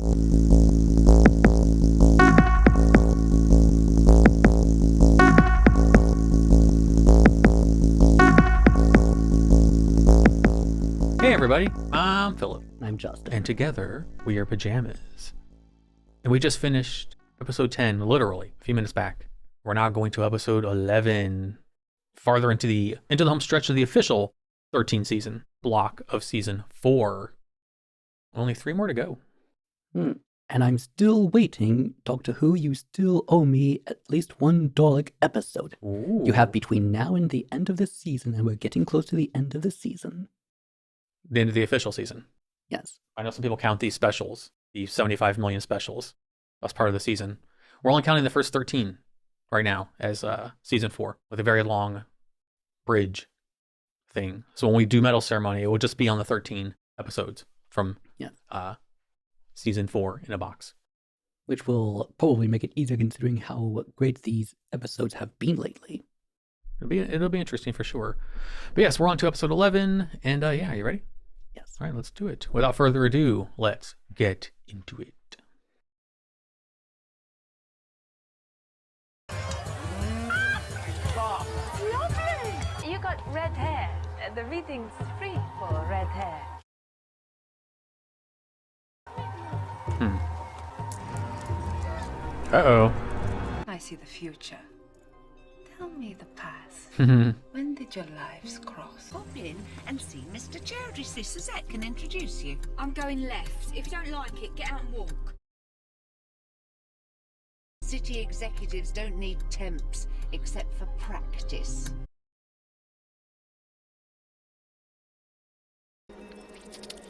Hey everybody, I'm Philip. I'm Justin. And together we are Pajamas. And we just finished episode 10, literally, a few minutes back. We're now going to episode 11, farther into the home stretch of the official 13 season block of season 4. Only 3 more to go. And I'm still waiting, Doctor Who, you still owe me at least one Dalek episode. Ooh. You have between now and the end of this season, and we're getting close to the end of the season. The end of the official season. Yes. I know some people count these specials, the 75 million specials, as part of the season. We're only counting the first 13 right now as season 4, with a very long bridge thing. So when we do Medal Ceremony, it will just be on the 13 episodes from season 4 in a box. Which will probably make it easier considering how great these episodes have been lately. It'll be interesting for sure. But yes, we're on to episode 11, and yeah, you ready? Yes. All right, let's do it. Without further ado, let's get into it. Lovely! You got red hair. The reading's free for red hair. Uh-oh. I see the future. Tell me the past. Hmm. When did your lives cross? Pop in and see Mr. Chowdhury. Sister Zet can introduce you. I'm going left. If you don't like it, get out and walk. City executives don't need temps except for practice.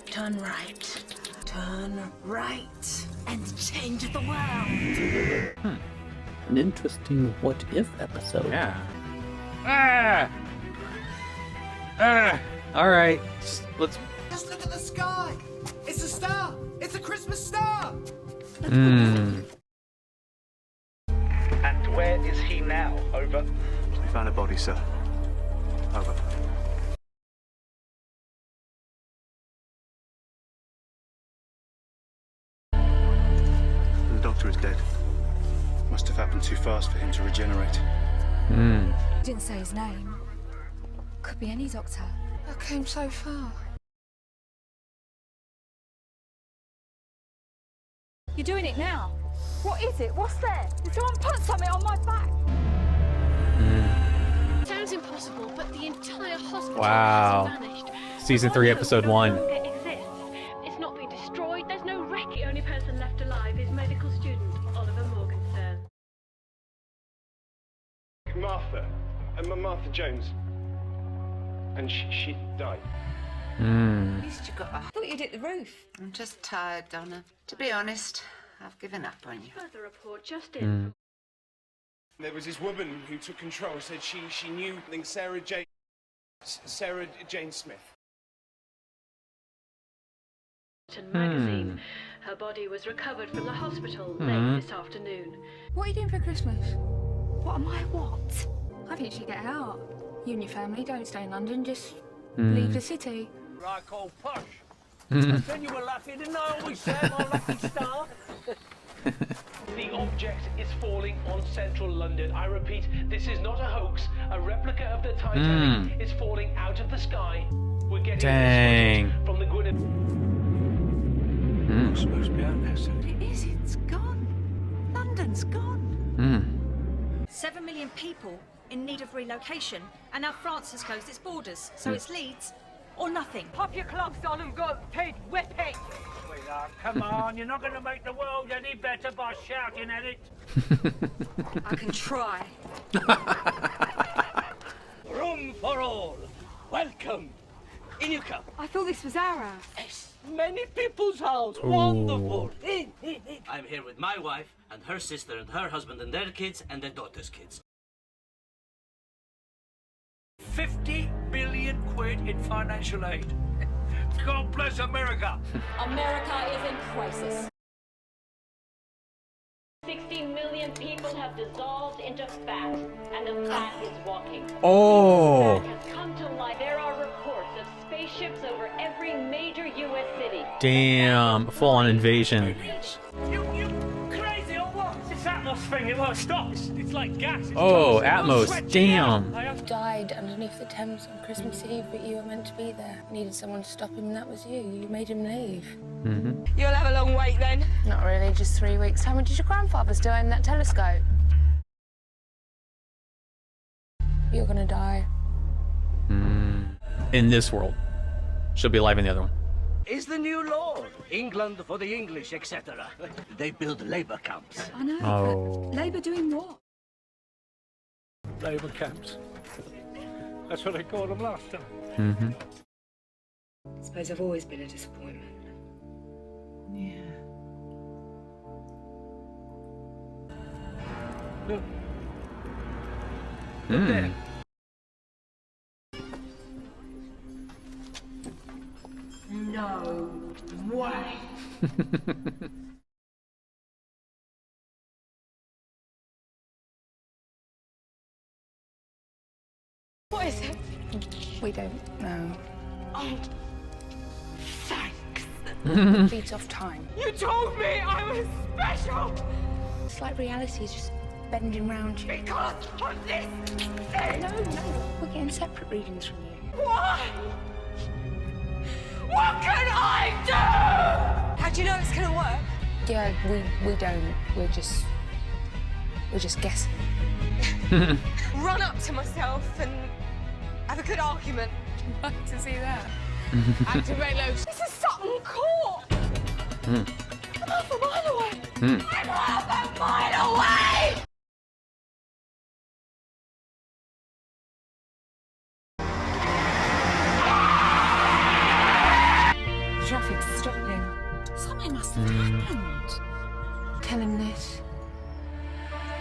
Turn right. Turn right. And change the world. An interesting what-if episode. Yeah. All right. Let's. Just look at the sky. It's a star. It's a Christmas star. And where is he now? Over. We found a body, sir. Over. The doctor is dead. Must have happened too fast for him to regenerate. Didn't say his name. Could be any doctor. I came so far. You're doing it now. What is it? What's there? Did someone put something on my back? Sounds impossible, but the entire hospital Wow. has vanished. Season 3, episode 1. It exists. It's not been destroyed. There's no wreck. The only person left alive is medical student Oliver Morgenstern. Martha, Martha Jones, and she died. At least you got I thought you'd hit the roof. I'm just tired, Donna. To be honest, I've given up on you. Further report just in. There was this woman who took control. Said she knew Sarah Jane Smith. Magazine. Her body was recovered from the hospital late this afternoon. What are you doing for Christmas? What am I what? I think you should get out. You and your family don't stay in London, just leave the city. Right, old posh. I said you were lucky, didn't I always say my lucky star? The object is falling on central London. I repeat, this is not a hoax. A replica of the Titanic is falling out of the sky. We're getting Dang. from the Gwynedd. It's supposed to be out there, sir. It is, it's gone. London's gone. 7 million people in need of relocation, and now France has closed its borders, so it's Leeds or nothing. Pop your clogs on and go, Pete, whip it! Sweetheart, come on, you're not going to make the world any better by shouting at it. I can try. Room for all. Welcome. In you come. I thought this was our house. Yes, many people's house. Wonderful. In. I'm here with my wife and her sister and her husband and their kids and their daughter's kids. 50 billion quid in financial aid. God bless America. America is in crisis. 60 million people have dissolved into fat, and the fat is walking. Oh. The fat has come to life. There are reports of spaceships over every major U.S. city. Damn, full-on invasion. You crazy or what? It's this Atmos thing, it won't stop. It's like gas. It's Oh, toxic. Atmos, Sweat damn. I have Died underneath the Thames on Christmas Eve, but you were meant to be there. Needed someone to stop him, and that was you. You made him leave. Mm-hmm. You'll have a long wait then. Not really, just 3 weeks. How much did your grandfather still own that telescope? You're gonna die. In this world. She'll be alive in the other one. Is the new law. England for the English, etc. They build labour camps. I know. Oh. But Labour doing what? labour camps. That's what they called them last time. Mm-hmm. I suppose I've always been a disappointment. Yeah. Look. Mm. There. No way. What is it? We don't know. Oh, thanks. Beat off time. You told me I was special It's like reality is just bending round you. because of this thing. No, we're getting separate readings from you. Why? What can I do? How do you know it's gonna work? Yeah, we don't. We're just guessing. Run up to myself and have a good argument. I'd like to see that. Activate loads. This is Sutton Court. I'm half a mile away. I'm half a mile away. Traffic's stopping. Something must have happened. Tell him this.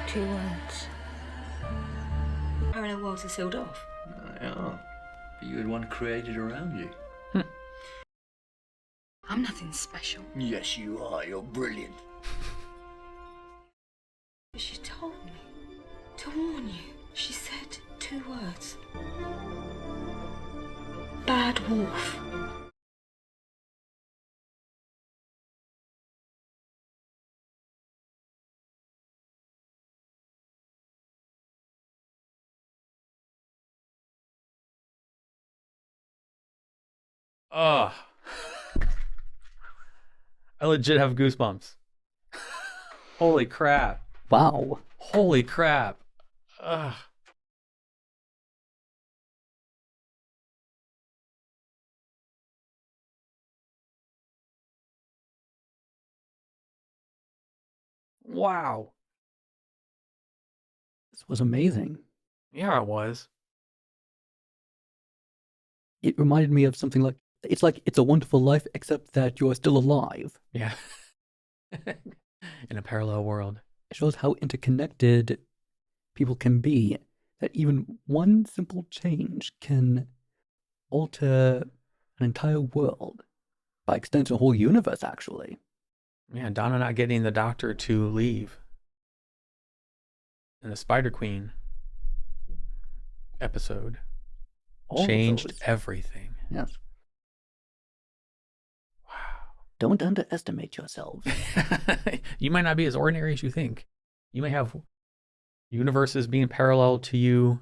2 words. Parallel worlds are sealed off. Yeah, but you had one created around you. I'm nothing special. Yes, you are. You're brilliant. But she told me to warn you. She said 2 words. Bad wolf. Ugh. I legit have goosebumps. Holy crap. Wow. Holy crap. Ugh. Wow. This was amazing. Yeah, it was. It reminded me of something like It's a Wonderful Life, except that you're still alive. Yeah. In a parallel world. It shows how interconnected people can be, that even one simple change can alter an entire world. By extension, a whole universe, actually. Yeah, Donna not getting the doctor to leave. And the Spider Queen episode All of changed those. everything. Yes. Wow. Don't underestimate yourselves. You might not be as ordinary as you think. You may have universes being parallel to you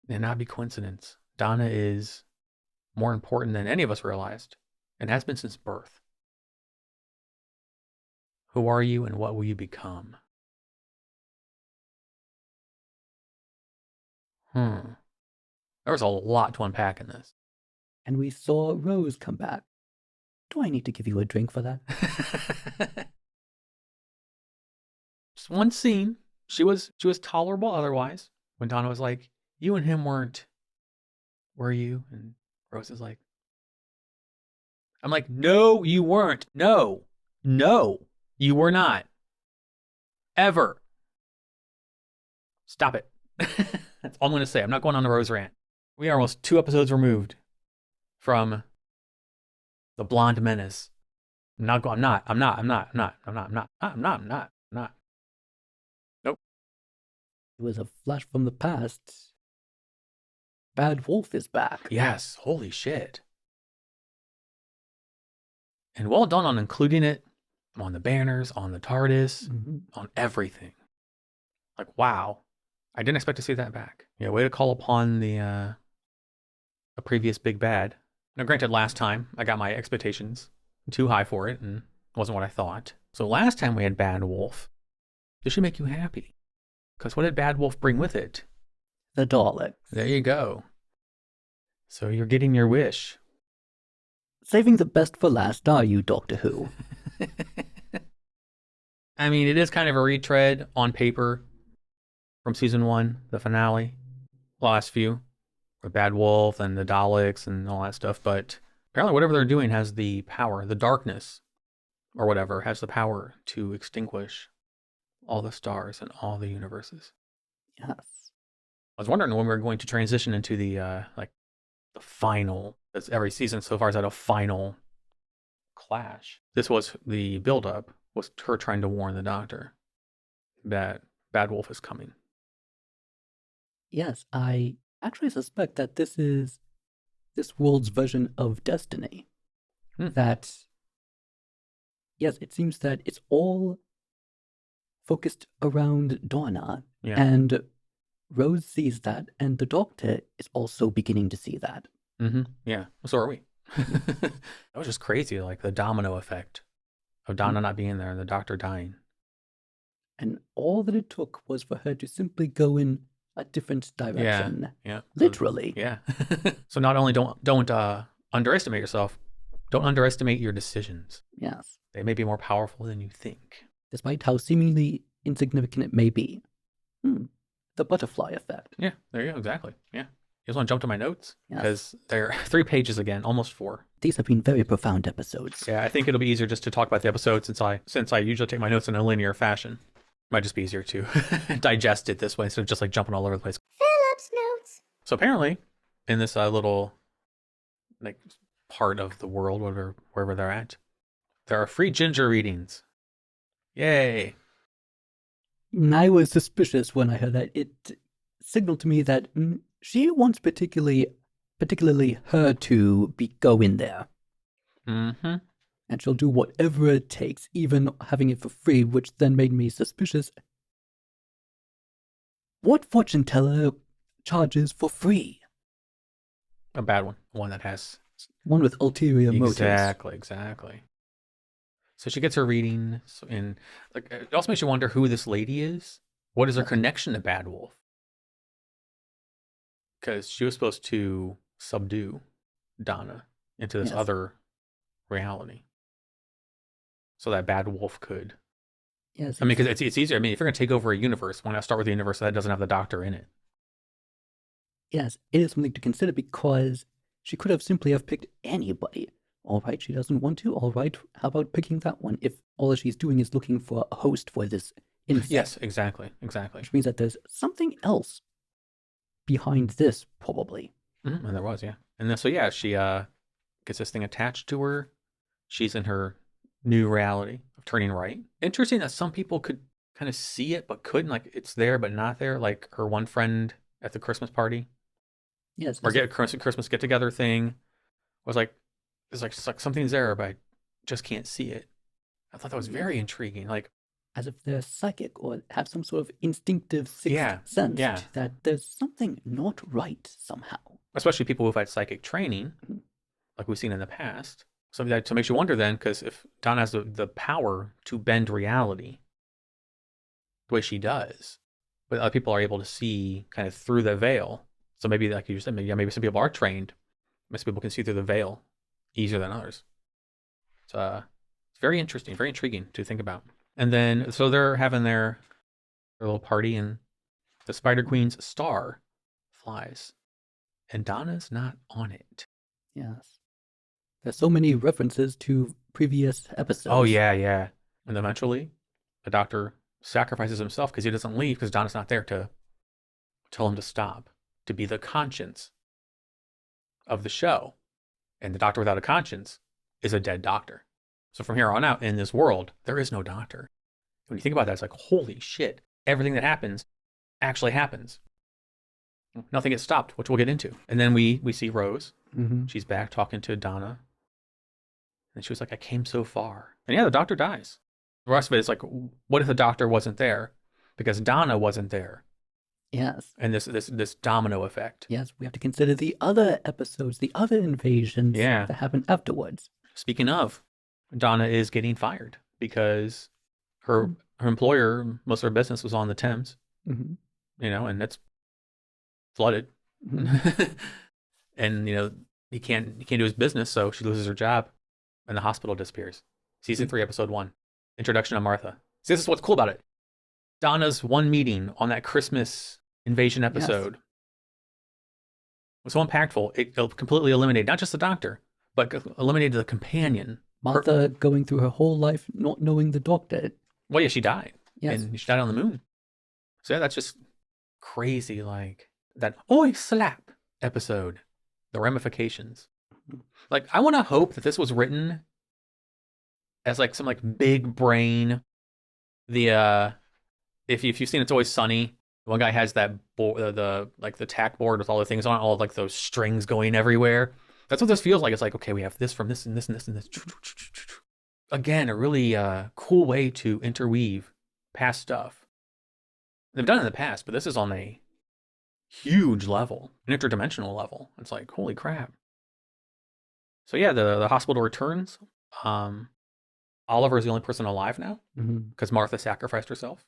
and not be coincidence. Donna is more important than any of us realized, and has been since birth. Who are you and what will you become? There was a lot to unpack in this. And we saw Rose come back. Do I need to give you a drink for that? Just one scene. She was tolerable otherwise. When Donna was like, "You and him weren't, were you?" And Rose is like, I'm like, "No, you weren't. No, you were not. Ever. Stop it." That's all I'm going to say. I'm not going on the Rose rant. We are almost 2 episodes removed from the Blonde Menace. I'm not. Nope. It was a flash from the past. Bad Wolf is back. Yes, holy shit. And well done on including it on the banners, on the TARDIS, on everything. Like, wow. I didn't expect to see that back. Yeah, way to call upon the a previous big bad. Now, granted, last time I got my expectations too high for it and it wasn't what I thought. So last time we had Bad Wolf, this should make you happy. Because what did Bad Wolf bring with it? The Daleks. There you go. So you're getting your wish. Saving the best for last, are you, Doctor Who? I mean, it is kind of a retread on paper from season 1, the finale, the last few, with Bad Wolf and the Daleks and all that stuff. But apparently whatever they're doing has the power, the darkness or whatever, has the power to extinguish all the stars and all the universes. Yes. I was wondering when we were going to transition into the the final. That's every season so far has had a final clash. This was the build-up, was her trying to warn the Doctor that Bad Wolf is coming. Yes, I actually suspect that this is this world's version of Destiny. That, yes, it seems that it's all focused around Donna, and Rose sees that, and the Doctor is also beginning to see that. Yeah, so are we. That was just crazy, like the domino effect of Donna not being there and the Doctor dying. And all that it took was for her to simply go in a different direction. Yeah. Literally. Yeah. So not only don't underestimate yourself, don't underestimate your decisions. Yes. They may be more powerful than you think. Despite how seemingly insignificant it may be. The butterfly effect. Yeah, there you go, exactly. Yeah. You guys want to jump to my notes? Yes. Because they're 3 pages again, almost 4. These have been very profound episodes. Yeah, I think it'll be easier just to talk about the episodes since I usually take my notes in a linear fashion. Might just be easier to digest it this way instead of just like jumping all over the place. Philip's notes. So apparently, in this little like part of the world, wherever they're at, there are free ginger readings. Yay! I was suspicious when I heard that. It signaled to me that she wants particularly her to go in there. And she'll do whatever it takes, even having it for free, which then made me suspicious. What fortune teller charges for free? A bad one. One that has... One with ulterior motives. Exactly. So she gets her reading, and like, it also makes you wonder who this lady is. What is her connection to Bad Wolf? Because she was supposed to subdue Donna into this other reality, so that Bad Wolf could. Yes. I mean, because it's easier. I mean, if you're going to take over a universe, why not start with a universe that doesn't have the Doctor in it? Yes, it is something to consider because she could have simply have picked anybody. All right, she doesn't want to. All right, how about picking that one? If all she's doing is looking for a host for this insect. Yes, exactly. Which means that there's something else behind this, probably. And there was, yeah. And then, so yeah, she gets this thing attached to her. She's in her new reality of turning right. Interesting that some people could kind of see it but couldn't. Like, it's there but not there. Like her one friend at the Christmas party. Yes. Or Christmas get together thing was like, it's like something's there, but I just can't see it. I thought that was very intriguing. Like, as if they're psychic or have some sort of instinctive sixth sense that there's something not right somehow. Especially people who've had psychic training, like we've seen in the past. Something that makes you wonder then, because if Donna has the power to bend reality the way she does, but other people are able to see kind of through the veil. So maybe, like you said, maybe some people are trained. Maybe some people can see through the veil easier than others. So it's very interesting, very intriguing to think about. And then, so they're having their little party, and the Spider Queen's star flies, and Donna's not on it. Yes. There's so many references to previous episodes. Oh, yeah. And eventually, the Doctor sacrifices himself because he doesn't leave because Donna's not there to tell him to stop, to be the conscience of the show. And the Doctor without a conscience is a dead Doctor. So from here on out, in this world, there is no Doctor. When you think about that, it's like, holy shit, everything that happens actually happens. Nothing gets stopped, which we'll get into. And then we see Rose. Mm-hmm. She's back talking to Donna. And she was like, I came so far. And yeah, the doctor dies. The rest of it is like, what if the doctor wasn't there? Because Donna wasn't there. Yes. And this domino effect. Yes, we have to consider the other episodes, the other invasions that happen afterwards. Speaking of, Donna is getting fired because her employer, most of her business was on the Thames. Mm-hmm. You know, and it's flooded. Mm-hmm. And, you know, he can't do his business, so she loses her job and the hospital disappears. Season 3, episode 1. Introduction of Martha. See, this is what's cool about it. Donna's one meeting on that Christmas invasion episode was so impactful. It completely eliminated not just the doctor, but eliminated the companion. Martha going through her whole life not knowing the doctor. Well, yeah, she died. Yes. And she died on the moon. So yeah, that's just crazy. Like that "Oi slap" episode, the ramifications. Like, I want to hope that this was written as like some like big brain. The if you've seen It's Always Sunny, one guy has that board, the tack board with all the things on it, all of like those strings going everywhere. That's what this feels like. It's like, okay, we have this from this and this and this and this. Again, a really cool way to interweave past stuff. They've done it in the past, but this is on a huge level, an interdimensional level. It's like, holy crap. So yeah, the hospital returns. Oliver is the only person alive now because Martha sacrificed herself.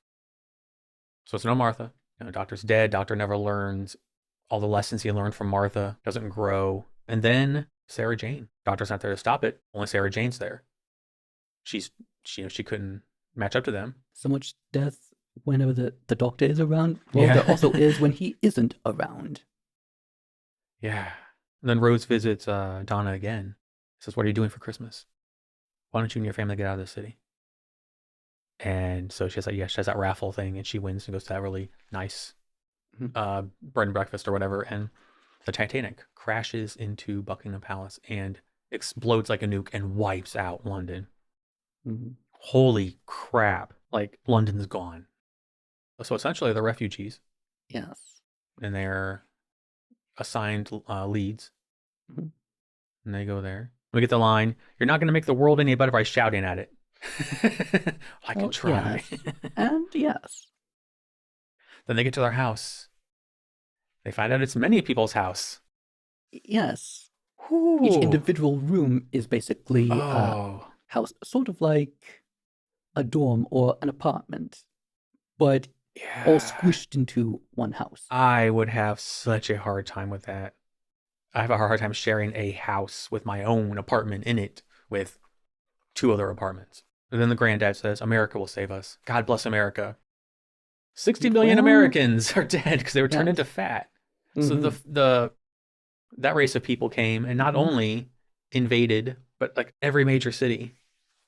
So it's no Martha. You know, Doctor's dead. Doctor never learns all the lessons he learned from Martha. Doesn't grow. And then Sarah Jane. Doctor's not there to stop it. Only Sarah Jane's there. She couldn't match up to them. So much death whenever the doctor is around. Well, there also is when he isn't around. Yeah. And then Rose visits Donna again. Says, what are you doing for Christmas? Why don't you and your family get out of the city? And so she has that raffle thing, and she wins and goes to that really nice bread and breakfast or whatever. And the Titanic crashes into Buckingham Palace and explodes like a nuke and wipes out London. Mm-hmm. Holy crap. Like, London's gone. So essentially, they're refugees. Yes. And they're assigned Leeds. Mm-hmm. And they go there. We get the line, you're not going to make the world any better by shouting at it. I can try. Yes. And yes. Then they get to their house. They find out it's many people's house. Yes. Ooh. Each individual room is basically a house, sort of like a dorm or an apartment, but all squished into one house. I would have such a hard time with that. I have a hard time sharing a house with my own apartment in it with 2 other apartments. And then the granddad says, America will save us. God bless America. 60 million Americans are dead because they were turned into fat. So that race of people came and not only invaded, but like every major city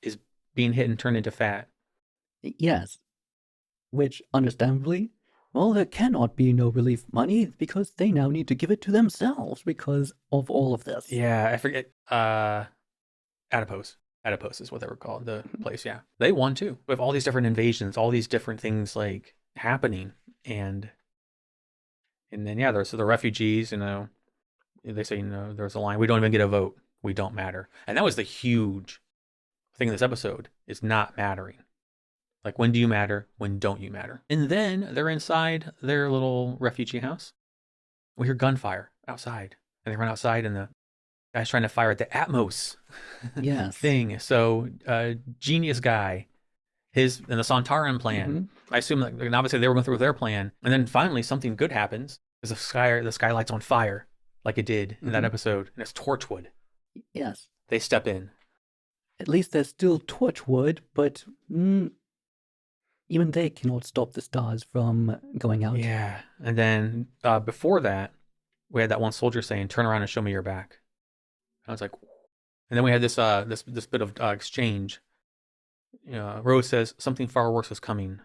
is being hit and turned into fat. Yes. Which, understandably, well, there cannot be no relief money because they now need to give it to themselves because of all of this. Yeah, I forget. Adipose. Adipose is what they were called, the place, yeah. They won too, with all these different invasions, all these different things like happening. And then, yeah, there's the refugees, you know, they say, you know, there's a line, we don't even get a vote. We don't matter. And that was the huge thing in this episode, is not mattering. Like, when do you matter? When don't you matter? And then they're inside their little refugee house. We hear gunfire outside. And they run outside, and the guy's trying to fire at the Atmos thing. So, genius guy. And the Sontaran plan. I assume that, and obviously they were going through with their plan. And then finally something good happens. Because the sky lights on fire, like it did in that episode. And it's Torchwood. Yes. They step in. At least there's still Torchwood, but even they cannot stop the stars from going out. Yeah. And then before that, we had that one soldier saying, turn around and show me your back. I was like, and then we had this bit of exchange. Rose says, something far worse is coming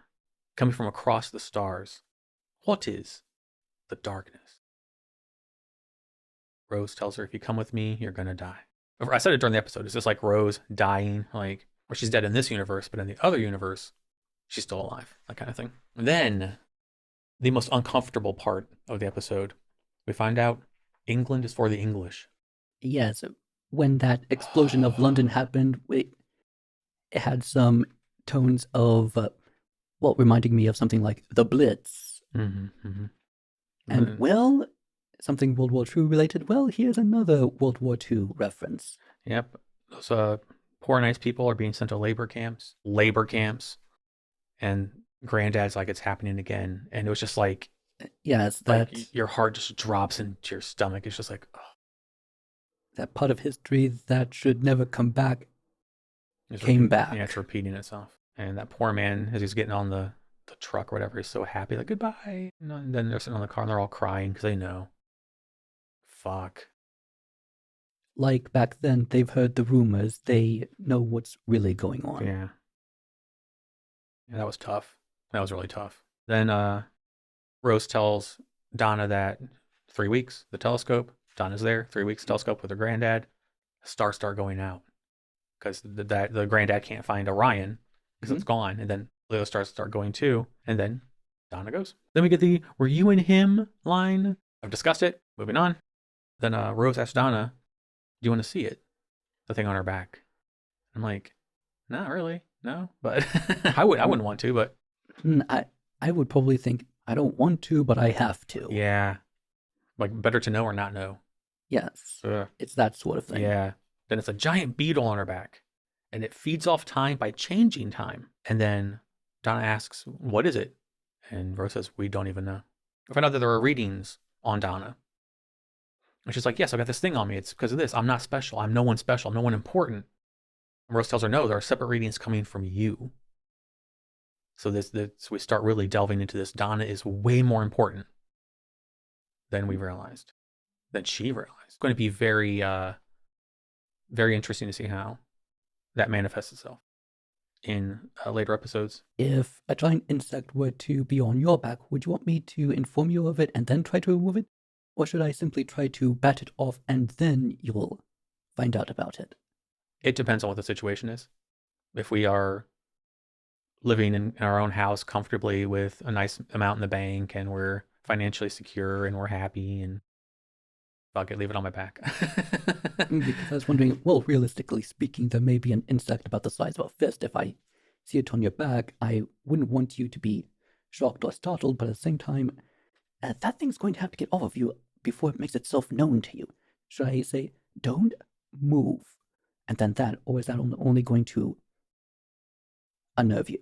from across the stars. What is the darkness? Rose tells her, if you come with me, you're going to die. I said it during the episode. It's just like Rose dying, like, or she's dead in this universe, but in the other universe, she's still alive, that kind of thing. And then, the most uncomfortable part of the episode, We find out England is for the English. Yes, when that explosion of London happened, it had some tones of, reminding me of something like the Blitz. Mm-hmm, mm-hmm. And, well, something World War II related. Well, here's another World War II reference. Yep. Those poor, nice people are being sent to labor camps. And Granddad's like, it's happening again. And it was just like, yes, that like your heart just drops into your stomach. It's just like, oh. That part of history that should never come back came back. Yeah, it's repeating itself. And that poor man, as he's getting on the truck or whatever, is so happy, like, goodbye. And then they're sitting on the car and they're all crying because they know. Fuck. Like back then, they've heard the rumors. They know what's really going on. Yeah. Yeah, that was tough. That was really tough. Then Rose tells Donna that 3 weeks, the telescope. Donna's there, 3 weeks, telescope with her granddad. Stars start going out because the granddad can't find Orion because it's gone. And then Leo stars start going too. And then Donna goes. Then we get the "were you and him" line. I've discussed it. Moving on. Then Rose asks Donna, "Do you want to see it?" The thing on her back. I'm like, not really. No, but I wouldn't want to, but I would probably think I don't want to, but I have to. Yeah. Like better to know or not know. Yes. It's that sort of thing. Yeah. Then it's a giant beetle on her back. And it feeds off time by changing time. And then Donna asks, "What is it?" And Rose says, "We don't even know." I find out that there are readings on Donna. And she's like, "Yes, I got this thing on me. It's because of this. I'm not special. I'm no one special. I'm no one important." And Rose tells her, "No, there are separate readings coming from you." So we start really delving into this. Donna is way more important than we realized. Than she realized. It's going to be very, very interesting to see how that manifests itself in later episodes. If a giant insect were to be on your back, would you want me to inform you of it and then try to remove it? Or should I simply try to bat it off and then you'll find out about it? It depends on what the situation is. If we are living in our own house comfortably with a nice amount in the bank and we're financially secure and we're happy, and fuck it, leave it on my back. Because I was wondering, well, realistically speaking, there may be an insect about the size of a fist. If I see it on your back, I wouldn't want you to be shocked or startled, but at the same time, that thing's going to have to get off of you before it makes itself known to you. Should I say, don't move, and then that, or is that only going to unnerve you?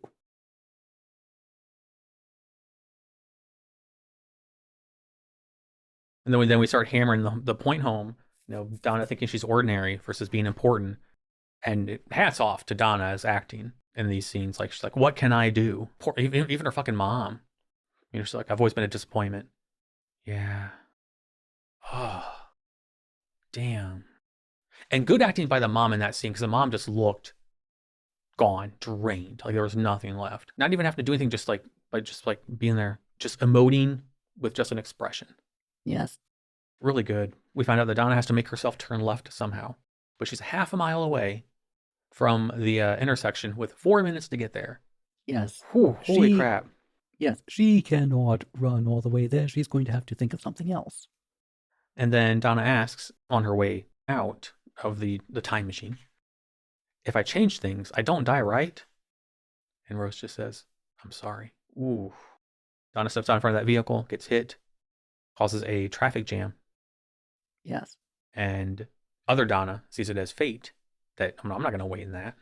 And then we start hammering the point home, Donna thinking she's ordinary versus being important. And hats off to Donna as acting in these scenes. Like, she's like, what can I do? Poor, even her fucking mom. She's like, I've always been a disappointment. Yeah. Oh, damn. And good acting by the mom in that scene, because the mom just looked gone, drained. Like there was nothing left. Not even having to do anything, just like being there, just emoting with just an expression. Yes. Really good. We find out that Donna has to make herself turn left somehow, but she's half a mile away from the intersection with 4 minutes to get there. Yes. Whew, holy crap. Yes, she cannot run all the way there. She's going to have to think of something else. And then Donna asks on her way out of the time machine, if I change things, I don't die, right? And Rose just says, I'm sorry. Ooh. Donna steps out in front of that vehicle, gets hit, causes a traffic jam. Yes. And other Donna sees it as fate, that I'm not going to wait in that.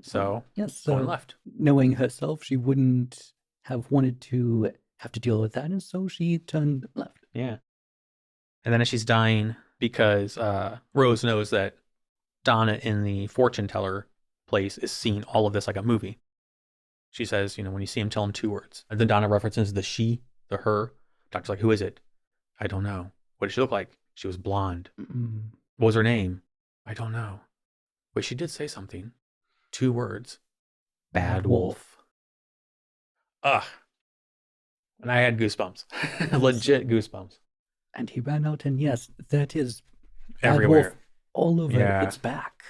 So, yes, going left. Knowing herself, she wouldn't have wanted to have to deal with that, and so she turned left. Yeah. And then as she's dying, because Rose knows that Donna in the fortune teller place is seeing all of this like a movie. She says, when you see him, tell him 2 words. And then Donna references the she, the her. Doctor's like, who is it? I don't know. What did she look like? She was blonde. Mm-hmm. What was her name? I don't know. But she did say something. 2 words. Bad Wolf. Ugh. And I had goosebumps. Legit goosebumps. And he ran out, and yes, that is everywhere. Wolf all over its back.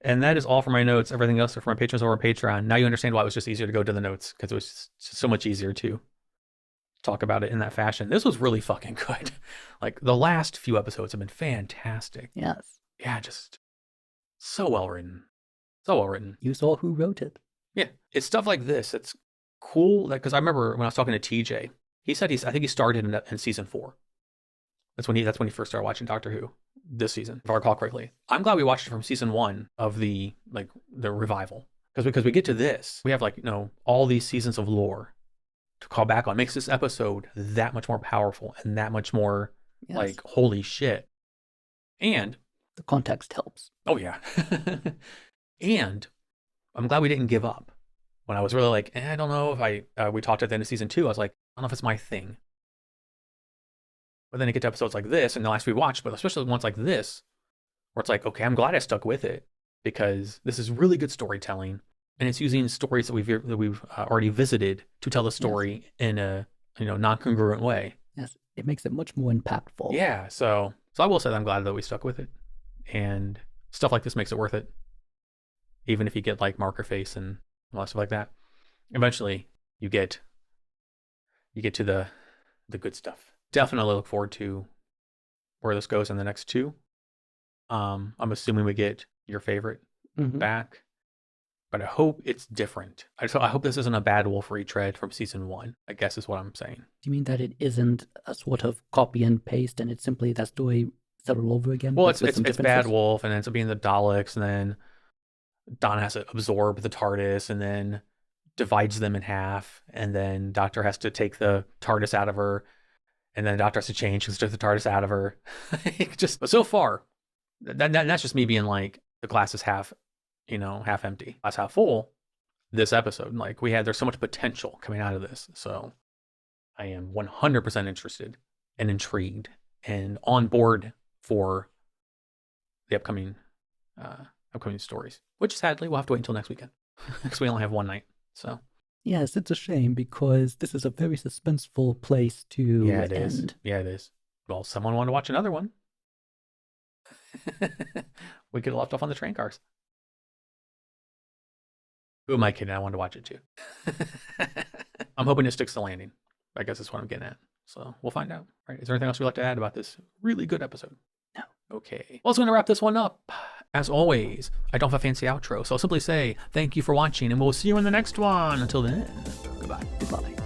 And that is all for my notes. Everything else are for my patrons over on Patreon. Now you understand why it was just easier to go to the notes, because it was just so much easier to talk about it in that fashion. This was really fucking good. Like, the last few episodes have been fantastic. Yes. Yeah, just so well written. So well written. You saw who wrote it. Yeah, it's stuff like this. It's cool. Because I remember when I was talking to TJ, he said I think he started in season 4. That's when he first started watching Doctor Who this season, if I recall correctly. I'm glad we watched it from season 1 of the revival. Because we get to this, we have all these seasons of lore to call back on. It makes this episode that much more powerful and that much more holy shit. And the context helps. Oh yeah. And I'm glad we didn't give up. When I was really like, I don't know if we talked at the end of season 2, I was like, I don't know if it's my thing. But then you get to episodes like this, and the last we watched, but especially ones like this, where it's like, okay, I'm glad I stuck with it because this is really good storytelling, and it's using stories that we've already visited to tell the story in a non-congruent way. Yes, it makes it much more impactful. Yeah, so I will say that I'm glad that we stuck with it, and stuff like this makes it worth it. Even if you get like marker face and all that stuff like that, eventually you get to the good stuff. Definitely look forward to where this goes in the next 2. I'm assuming we get your favorite back, but I hope it's different. I hope this isn't a bad wolf retread from season 1, I guess is what I'm saying. Do you mean that it isn't a sort of copy and paste and it's simply that story set all over again? Well, it's Bad Wolf, and it ends up being the Daleks, and then Donna has to absorb the TARDIS and then divides them in half, and then Doctor has to take the TARDIS out of her, and then the Doctor has to change because took the TARDIS out of her. But so far, that's just me being like, the glass is half empty, glass half full. This episode, there's so much potential coming out of this, so I am 100% interested and intrigued and on board for the upcoming stories. Which sadly we'll have to wait until next weekend because we only have one night. So yes, it's a shame because this is a very suspenseful place to end. Yeah, it is. Well, someone wanted to watch another one. We could have left off on the train cars. Who am I kidding? I wanted to watch it too. I'm hoping it sticks to landing. I guess that's what I'm getting at. So we'll find out. Right? Is there anything else you'd like to add about this really good episode? No. Okay. Well, it's going to wrap this one up. As always, I don't have a fancy outro, so I'll simply say thank you for watching, and we'll see you in the next one. Until then, goodbye. Goodbye.